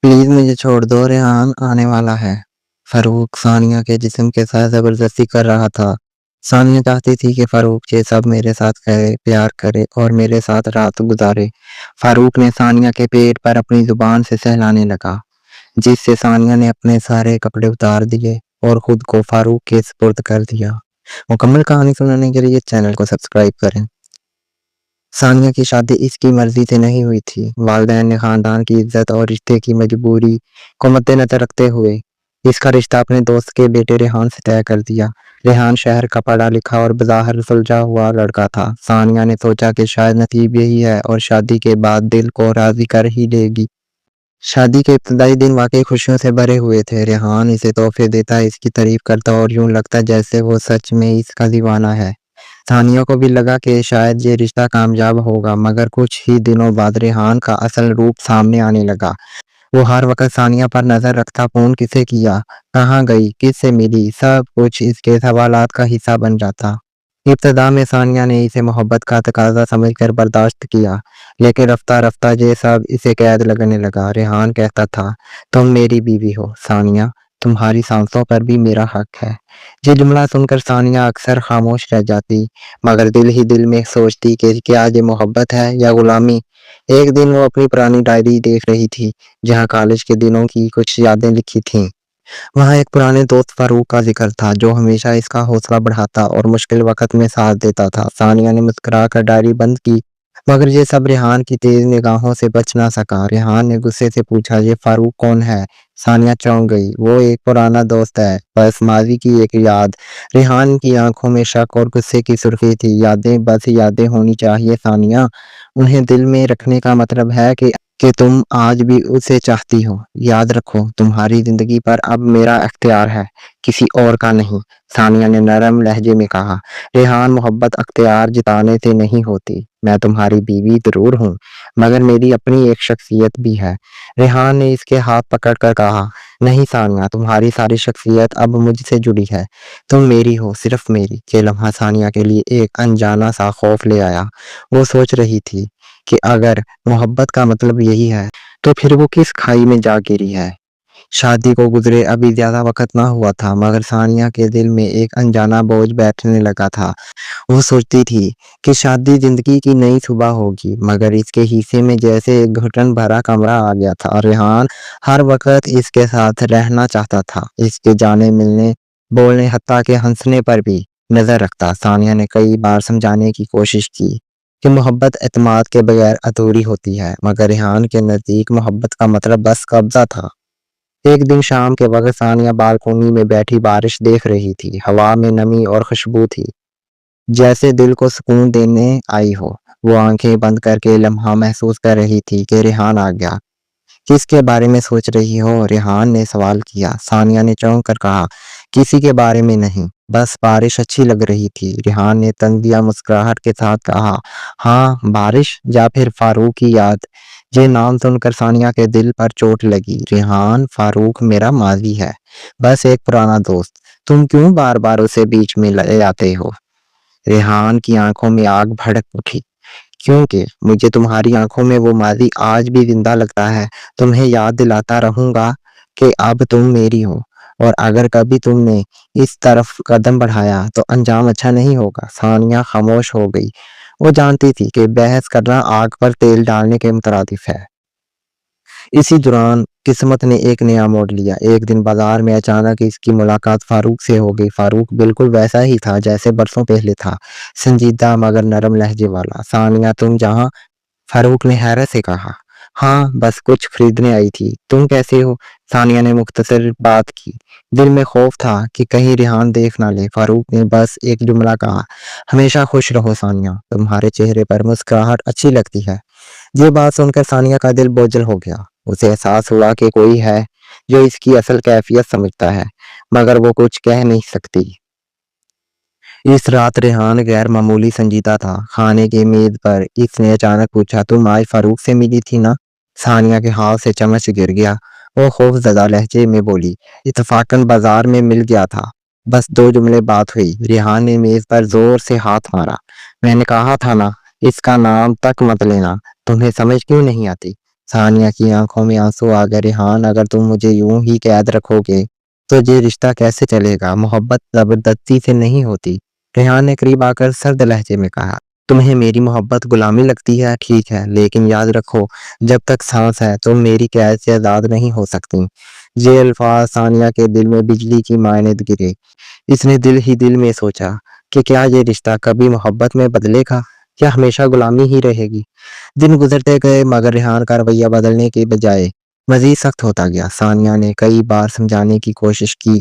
Please मुझे छोड़ दो, रेहान आने वाला है। फारूक सानिया के जिस्म के साथ जबरदस्ती कर रहा था। सानिया चाहती थी कि फारूक ये सब मेरे साथ करे, प्यार करे और मेरे साथ रात गुजारे। फारूक ने सानिया के पेट पर अपनी जुबान से सहलाने लगा, जिससे सानिया ने अपने सारे कपड़े उतार दिए और खुद को फारूक के सुपुर्द कर दिया। मुकम्मल कहानी सुनने के लिए चैनल को सब्सक्राइब करें। सानिया की शादी इसकी मर्जी से नहीं हुई थी। वालिदैन ने खानदान की इज्जत और रिश्ते की मजबूरी को मद्देनजर रखते हुए इसका रिश्ता अपने दोस्त के बेटे रेहान से तय कर दिया। रेहान शहर का पढ़ा लिखा और बज़ाहिर सुलझा हुआ लड़का था। सानिया ने सोचा कि शायद नसीब यही है और शादी के बाद दिल को राजी कर ही लेगी। शादी के इब्तदाई दिन वाकई खुशियों से भरे हुए थे। रेहान इसे तोहफे देता, इसकी तारीफ करता और यूं लगता जैसे वो सच में इसका दीवाना है। सानिया को भी लगा कि शायद ये रिश्ता कामयाब होगा, मगर कुछ ही दिनों बाद रेहान का असल रूप सामने आने लगा। वो हर वक्त सानिया पर नजर रखता, फोन किसे किया, कहाँ गई, किससे मिली, सब कुछ इसके सवालात का हिस्सा बन जाता। इब्तदा में सानिया ने इसे मोहब्बत का तकाजा समझकर बर्दाश्त किया, लेकिन रफ्ता रफ्ता ये सब इसे कैद लगने लगा। रेहान कहता था, तुम मेरी बीवी हो सानिया, तुम्हारी सांसों पर भी मेरा हक है। ये जुमला सुनकर सानिया अक्सर खामोश रह जाती, मगर दिल ही दिल में सोचती कि क्या ये मोहब्बत है या गुलामी। एक दिन वो अपनी पुरानी डायरी देख रही थी, जहाँ कॉलेज के दिनों की कुछ यादें लिखी थीं। वहाँ एक पुराने दोस्त फारूक का जिक्र था, जो हमेशा इसका हौसला बढ़ाता और मुश्किल वक्त में साथ देता था। सानिया ने मुस्कुरा कर डायरी बंद की, मगर ये सब रेहान की तेज निगाहों से बच ना सका। रेहान ने गुस्से से पूछा, ये फारूक कौन है? सानिया चौंक गई। वो एक पुराना दोस्त है, बस माजी की एक याद। रेहान की आंखों में शक और गुस्से की सुर्खी थी। यादें बस यादें होनी चाहिए सानिया, उन्हें दिल में रखने का मतलब है कि तुम आज भी उसे चाहती हो। याद रखो, तुम्हारी जिंदगी पर अब मेरा अख्तियार है, किसी और का नहीं। सानिया ने नरम लहजे में कहा, रेहान मोहब्बत अख्तियार जिताने से नहीं होती। मैं तुम्हारी बीवी जरूर हूँ, मगर मेरी अपनी एक शख्सियत भी है। रेहान ने इसके हाथ पकड़ कर कहा, नहीं सानिया, तुम्हारी सारी शख्सियत अब मुझसे जुड़ी है। तुम मेरी हो, सिर्फ मेरी। ये लम्हा सानिया के लिए एक अनजाना सा खौफ ले आया। वो सोच रही थी कि अगर मोहब्बत का मतलब यही है, तो फिर वो किस खाई में जा गिरी है। शादी को गुजरे अभी ज्यादा वक्त ना हुआ था, मगर सानिया के दिल में एक अनजाना बोझ बैठने लगा था। वो सोचती थी कि शादी जिंदगी की नई सुबह होगी, मगर इसके हिस्से में जैसे एक घुटन भरा कमरा आ गया था। रेहान हर वक्त इसके साथ रहना चाहता था, इसके जाने मिलने, बोलने, हत्ता के हंसने पर भी नजर रखता। सानिया ने कई बार समझाने की कोशिश की कि मोहब्बत एतमाद के बगैर अधूरी होती है, मगर रेहान के नजदीक मोहब्बत का मतलब बस कब्जा था। एक दिन शाम के वक्त सानिया बालकोनी में बैठी बारिश देख रही थी। हवा में नमी और खुशबू थी, जैसे दिल को सुकून देने आई हो। वो आंखें बंद करके लम्हा महसूस कर रही थी कि रेहान आ गया। किसके बारे में सोच रही हो? रेहान ने सवाल किया। सानिया ने चौंक कर कहा, किसी के बारे में नहीं, बस बारिश अच्छी लग रही थी। रेहान ने तंजिया मुस्कुराहट के साथ कहा, हाँ बारिश या फिर फारूक की याद। ये नाम सुनकर सानिया के दिल पर चोट लगी। रेहान, फारूक मेरा माजी है, बस एक पुराना दोस्त। तुम क्यों बार बार उसे बीच में ले आते हो? रेहान की आंखों में आग भड़क उठी, क्योंकि मुझे तुम्हारी आंखों में वो माजी आज भी जिंदा लगता है। तुम्हें याद दिलाता रहूंगा कि अब तुम मेरी हो, और अगर कभी तुमने इस तरफ कदम बढ़ाया तो अंजाम अच्छा नहीं होगा। सानिया खामोश हो गई। वो जानती थी कि बहस करना आग पर तेल डालने के मुतरादिफ है। इसी दौरान किस्मत ने एक नया मोड़ लिया। एक दिन बाजार में अचानक इसकी मुलाकात फारूक से हो गई। फारूक बिल्कुल वैसा ही था जैसे बरसों पहले था, संजीदा मगर नरम लहजे वाला। सानिया तुम जहाँ? फारूक ने हैरत से कहा। हाँ बस कुछ खरीदने आई थी। तुम कैसे हो? सानिया ने मुख्तसर बात की। दिल में खौफ था कि कहीं रेहान देख ना ले। फारूक ने बस एक जुमला कहा, हमेशा खुश रहो सानिया, तुम्हारे चेहरे पर मुस्कुराहट अच्छी लगती है। ये बात सुनकर सानिया का दिल बोझल हो गया। उसे एहसास हुआ कि कोई है जो इसकी असल कैफियत समझता है, मगर वो कुछ कह नहीं सकती। इस रात रेहान गैर मामूली संजीदा था। खाने की मेज पर इसने अचानक पूछा, तुम आज फारूक से मिली थी ना? सानिया के हाथ से चम्मच गिर गया। वो खौफजदा लहजे में बोली, इत्तफाकन बाजार में मिल गया था। बस दो जुमले बात हुई। रेहान ने मेज पर जोर से हाथ मारा। मैंने कहा था ना, इसका नाम तक मत लेना। तुम्हें समझ क्यों नहीं आती? ثانیہ کی آنکھوں میں آنسو آ گئے۔ ریحان اگر تم مجھے یوں ہی قید رکھو گے تو یہ رشتہ کیسے چلے گا؟ محبت زبردستی سے نہیں ہوتی۔ ریحان نے قریب آ کر سرد لہجے میں کہا، تمہیں میری محبت غلامی لگتی ہے، ٹھیک ہے، لیکن یاد رکھو جب تک سانس ہے تم میری قید سے آزاد نہیں ہو سکتی۔ یہ الفاظ ثانیہ کے دل میں بجلی کی مانند گرے۔ اس نے دل ہی دل میں سوچا کہ کیا یہ رشتہ کبھی محبت میں بدلے گا یا ہمیشہ غلامی ہی رہے گی؟ دن گزرتے گئے مگر ریحان کا رویہ بدلنے کے بجائے مزید سخت ہوتا گیا۔ ثانیہ نے کئی بار سمجھانے کی کوشش کی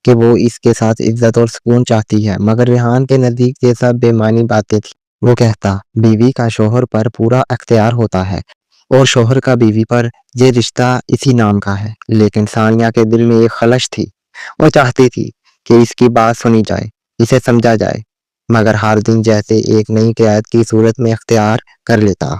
کہ وہ اس کے ساتھ عزت اور سکون چاہتی ہے، مگر ریحان کے نزدیک یہ سب بے معنی باتیں تھیں۔ وہ کہتا، بیوی کا شوہر پر پورا اختیار ہوتا ہے اور شوہر کا بیوی پر یہ رشتہ اسی نام کا ہے، لیکن ثانیہ کے دل میں ایک خلش تھی۔ وہ چاہتی تھی کہ اس کی بات سنی جائے، اسے سمجھا جائے، مگر ہر دن جیسے ایک نئی قید کی صورت میں اختیار کر لیتا۔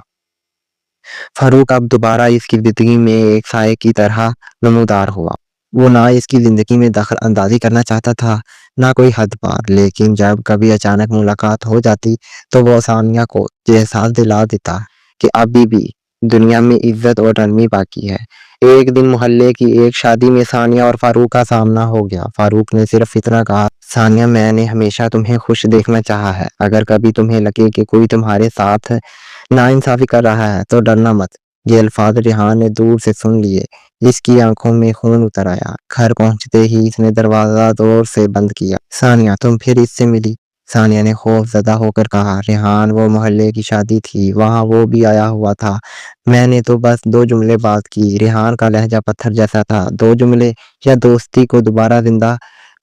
فاروق اب دوبارہ اس کی زندگی میں ایک سائے کی طرح نمودار ہوا۔ وہ نہ اس کی زندگی میں دخل اندازی کرنا چاہتا تھا نہ کوئی حد پار، لیکن جب کبھی اچانک ملاقات ہو جاتی تو وہ ثانیہ کو یہ احساس دلا دیتا کہ ابھی بھی دنیا میں عزت اور نرمی باقی ہے۔ ایک دن محلے کی ایک شادی میں ثانیہ اور فاروق کا سامنا ہو گیا۔ فاروق نے صرف اتنا کہا، ثانیہ میں نے ہمیشہ تمہیں خوش دیکھنا چاہا ہے، اگر کبھی تمہیں لگے کہ کوئی تمہارے ساتھ ناانصافی کر رہا ہے تو ڈرنا مت۔ یہ الفاظ ریحان نے دور سے سن لیے۔ اس کی آنکھوں میں خون اتر آیا۔ گھر پہنچتے ہی اس نے دروازہ زور سے بند کیا۔ ثانیہ تم پھر اس سے ملی؟ ثانیہ نے خوف زدہ ہو کر کہا، ریحان وہ محلے کی شادی تھی، وہاں وہ بھی آیا ہوا تھا، میں نے تو بس 2 جملے بات کی۔ ریحان کا لہجہ پتھر جیسا تھا۔ 2 جملے یا دوستی کو دوبارہ زندہ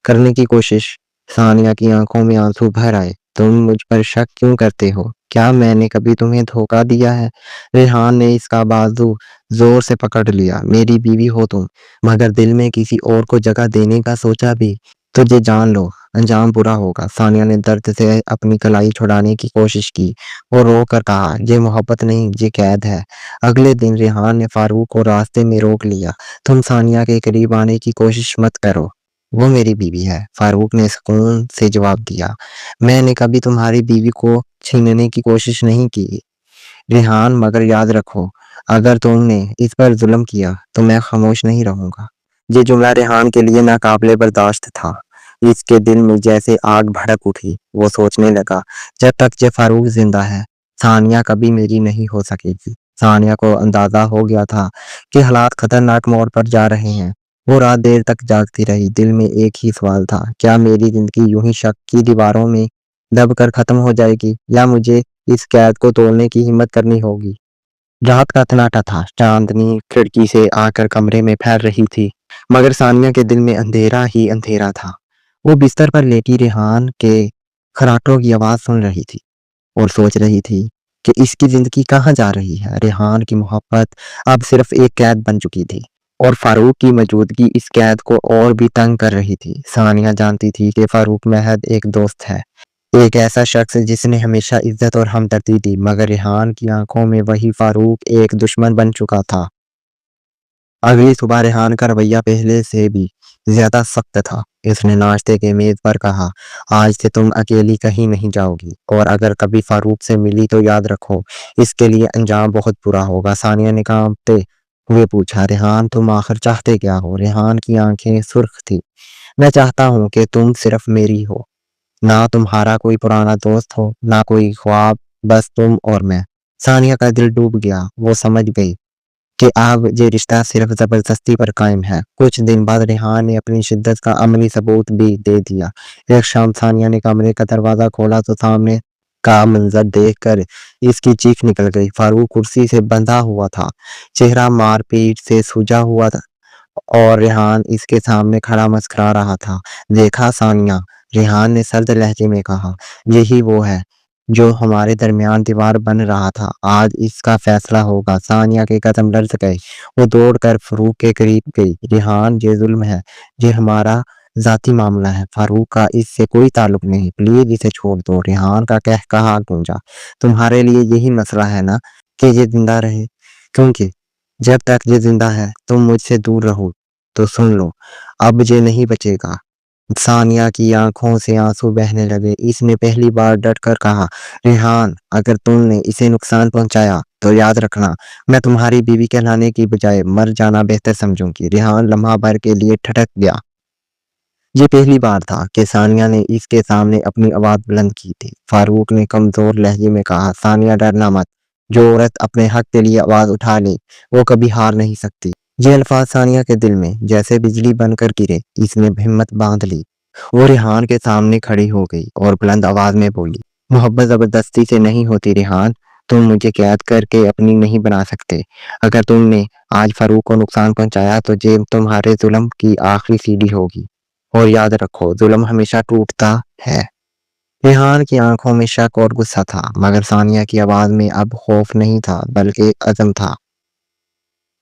کرنے کی کوشش؟ ثانیہ کی آنکھوں میں آنسو بھر آئے۔ تم مجھ پر شک کیوں کرتے ہو؟ کیا میں نے کبھی تمہیں دھوکہ دیا ہے؟ ریحان نے اس کا بازو زور سے پکڑ لیا۔ میری بیوی ہو تم، مگر دل میں کسی اور کو جگہ دینے کا سوچا بھی تو یہ جان لو انجام برا ہوگا۔ ثانیہ نے درد سے اپنی کلائی چھڑانے کی کوشش کی اور رو کر کہا، یہ محبت نہیں، یہ قید ہے۔ اگلے دن ریحان نے فاروق کو راستے میں روک لیا۔ تم ثانیہ کے قریب آنے کی کوشش مت کرو، وہ میری بیوی ہے۔ فاروق نے سکون سے جواب دیا، میں نے کبھی تمہاری بیوی کو چھیننے کی کوشش نہیں کی ریحان، مگر یاد رکھو اگر تم نے اس پر ظلم کیا تو میں خاموش نہیں رہوں گا۔ یہ جملہ ریحان کے لیے ناقابل برداشت تھا۔ اس کے دل میں جیسے آگ بھڑک اٹھی۔ وہ سوچنے لگا، جب تک یہ فاروق زندہ ہے ثانیہ کبھی میری نہیں ہو سکے گی۔ ثانیہ کو اندازہ ہو گیا تھا کہ حالات خطرناک موڑ پر جا رہے ہیں۔ وہ رات دیر تک جاگتی رہی۔ دل میں ایک ہی سوال تھا، کیا میری زندگی یوں ہی شک کی دیواروں میں دب کر ختم ہو جائے گی یا مجھے اس قید کو توڑنے کی ہمت کرنی ہوگی؟ رات کا سناٹا تھا۔ چاندنی کھڑکی سے آ کر کمرے میں پھیل رہی تھی، مگر ثانیہ کے دل میں اندھیرا ہی اندھیرا تھا۔ وہ بستر پر لیٹی ریحان کے خراٹوں کی آواز سن رہی تھی اور سوچ رہی تھی کہ اس کی زندگی کہاں جا رہی ہے۔ ریحان کی محبت اب صرف ایک قید بن چکی تھی اور فاروق کی موجودگی اس قید کو اور بھی تنگ کر رہی تھی۔ ثانیہ جانتی تھی کہ فاروق محض ایک دوست ہے، ایک ایسا شخص جس نے ہمیشہ عزت اور ہمدردی دی، مگر ریحان کی آنکھوں میں وہی فاروق ایک دشمن بن چکا تھا۔ اگلی صبح ریحان کا رویہ پہلے سے بھی زیادہ سخت تھا۔ اس نے ناشتے کے میز پر کہا، آج سے تم اکیلی کہیں نہیں جاؤ گی، اور اگر کبھی فاروق سے ملی تو یاد رکھو اس کے لیے انجام بہت برا ہوگا۔ ثانیہ نے کانپتے ہوئے پوچھا، ریحان تم آخر چاہتے کیا ہو؟ ریحان کی آنکھیں سرخ تھی۔ میں چاہتا ہوں کہ تم صرف میری ہو، نہ تمہارا کوئی پرانا دوست ہو، نہ کوئی خواب، بس تم اور میں۔ ثانیہ کا دل ڈوب گیا۔ وہ سمجھ گئی کہ اب یہ رشتہ صرف زبردستی پر قائم ہے۔ کچھ دن بعد ریحان نے اپنی شدت کا عملی ثبوت بھی دے دیا۔ ایک شام ثانیہ نے کمرے کا دروازہ کھولا تو سامنے کا منظر دیکھ کر اس کی چیخ نکل گئی۔ فاروق کرسی سے بندھا ہوا تھا، چہرہ مار پیٹ سے سوجا ہوا تھا، اور ریحان اس کے سامنے کھڑا مسکرا رہا تھا۔ دیکھا ثانیہ، ریحان نے سرد لہجے میں کہا، یہی وہ ہے جو ہمارے درمیان دیوار بن رہا تھا، آج اس کا فیصلہ ہوگا۔ ثانیہ کے قدم لرز گئے۔ وہ دوڑ کر فاروق کے قریب گئی۔ ریحان یہ ظلم ہے، یہ ہمارا ذاتی معاملہ ہے، فاروق کا اس سے کوئی تعلق نہیں، پلیز اسے چھوڑ دو۔ ریحان کا قہقہا گونجا، تمہارے لیے یہی مسئلہ ہے نا کہ یہ زندہ رہے، کیونکہ جب تک یہ زندہ ہے تم مجھ سے دور رہو تو سن لو، اب یہ نہیں بچے گا۔ ثانیہ کی آنکھوں سے آنسو بہنے لگے۔ اس نے پہلی بار ڈٹ کر کہا، ریحان اگر تم نے اسے نقصان پہنچایا तो याद रखना, मैं तुम्हारी बीवी कहलाने की बजाय मर जाना बेहतर समझूंगी। रेहान लम्हा भर के लिए ठठक गया। ये पहली बार था कि सानिया ने इसके सामने अपनी आवाज बुलंद की थी। फारूक ने कमजोर लहजे में कहा, सानिया डरना मत। जो औरत अपने हक के लिए आवाज उठा ले, वो कभी हार नहीं सकती। ये अल्फाज सानिया के दिल में जैसे बिजली बनकर गिरे। इसने हिम्मत बांध ली। वो रेहान के सामने खड़ी हो गई और बुलंद आवाज में बोली, मोहब्बत जबरदस्ती से नहीं होती रेहान। तुम मुझे कैद करके अपनी नहीं बना सकते। अगर तुमने आज फारूक को नुकसान पहुंचाया तो ये तुम्हारे जुल्म की आखिरी सीढ़ी होगी। और याद रखो, जुल्म हमेशा टूटता है। रेहान की आंखों में शक और गुस्सा था, मगर सानिया की आवाज में अब खौफ नहीं था बल्कि अज़म था।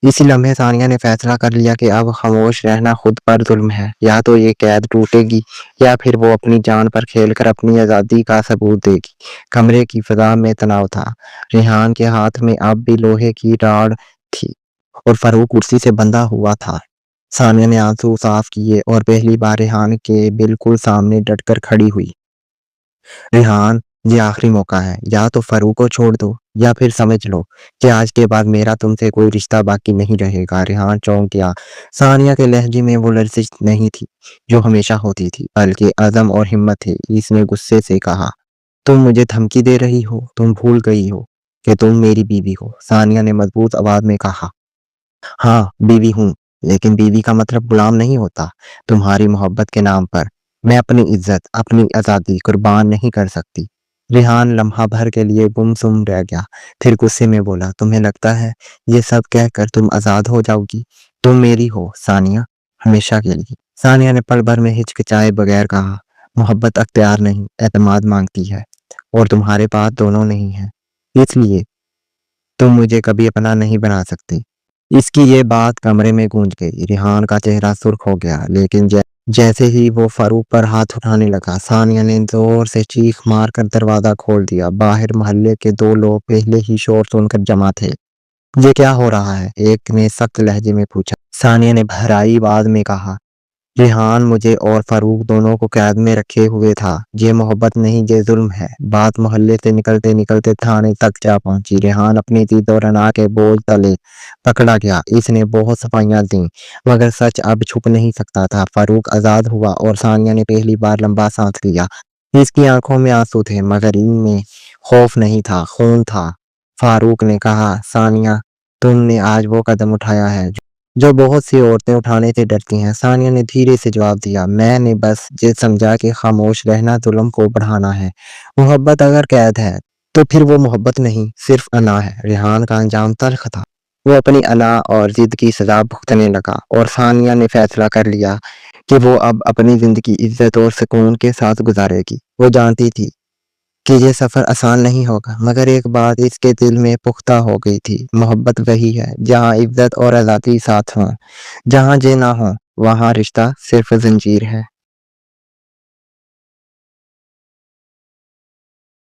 इसी लम्हे सानिया ने फैसला कर लिया कि अब खामोश रहना खुद पर जुल्म है। या तो ये कैद टूटेगी या फिर वो अपनी जान पर खेलकर अपनी आजादी का सबूत देगी। कमरे की फिजा में तनाव था। रेहान के हाथ में अब भी लोहे की रॉड थी और फारूक कुर्सी से बंधा हुआ था। सानिया ने आंसू साफ किए और पहली बार रेहान के बिल्कुल सामने डटकर खड़ी हुई। रेहान, ये आखिरी मौका है। या तो फारूक को छोड़ दो या फिर समझ लो कि आज के बाद मेरा तुमसे कोई रिश्ता बाकी नहीं रहेगा। रेहान चौंक गया। सानिया के लहजे में वो लर्जिश नहीं थी जो हमेशा होती थी, बल्कि अज़म और हिम्मत थी। इसने गुस्से से कहा, तुम मुझे धमकी दे रही हो? तुम भूल गई हो कि तुम मेरी बीवी हो। सानिया ने मजबूत आवाज में कहा, हाँ, बीवी हूँ, लेकिन बीवी का मतलब गुलाम नहीं होता। तुम्हारी मोहब्बत के नाम पर मैं अपनी इज्जत, अपनी आज़ादी कुर्बान नहीं कर सकती। रेहान लम्हा भर के लिए गुमसुम रह गया, फिर गुस्से में बोला, तुम्हें लगता है ये सब कहकर तुम आज़ाद हो जाओगी? तुम मेरी हो सानिया, हमेशा के लिए। सानिया ने पल भर में हिचकिचाए बगैर कहा, मोहब्बत अख्तियार नहीं, एतमाद मांगती है, और तुम्हारे पास दोनों नहीं है। इसलिए तुम मुझे कभी अपना नहीं बना सकते। इसकी ये बात कमरे में गूंज गई। रेहान का चेहरा सुर्ख हो गया, लेकिन जैसे ही वो फारूक पर हाथ उठाने लगा, सानिया ने जोर से चीख मार कर दरवाजा खोल दिया। बाहर मोहल्ले के 2 लोग पहले ही शोर सुनकर जमा थे। ये क्या हो रहा है? एक ने सख्त लहजे में पूछा। सानिया ने भराई आवाज में कहा, रेहान मुझे और फारूक दोनों को कैद में रखे हुए था। ये मोहब्बत नहीं, ये जुल्म है। बात मोहल्ले से निकलते निकलते थाने तक जा पहुंची। रेहान अपनी जीत और अना के बोझ तले पकड़ा गया। इसने बहुत सफाइयां दी, मगर सच अब छुप नहीं सकता था। फारूक आजाद हुआ और सानिया ने पहली बार लंबा सांस लिया। इसकी आंखों में आंसू थे, मगर इनमें खौफ नहीं था, खून था। फारूक ने कहा, सानिया, तुमने आज वो कदम उठाया है जो बहुत सी औरतें उठाने से डरती हैं। सानिया ने धीरे से जवाब दिया, मैंने बस ये समझा कि खामोश रहना जुल्म को बढ़ाना है। मोहब्बत अगर कैद है तो फिर वो मोहब्बत नहीं, सिर्फ अना है। रेहान का अंजाम तल्ख था। वो अपनी अना और जिद की सजा भुगतने लगा, और सानिया ने फैसला कर लिया कि वो अब अपनी जिंदगी इज्जत और सुकून के साथ गुजारेगी। वो जानती थी कि ये सफर आसान नहीं होगा, मगर एक बात इसके दिल में पुख्ता हो गई थी, मोहब्बत वही है जहाँ इज्जत और आजादी साथ हों। जहाँ ये ना हो, वहाँ रिश्ता सिर्फ जंजीर है।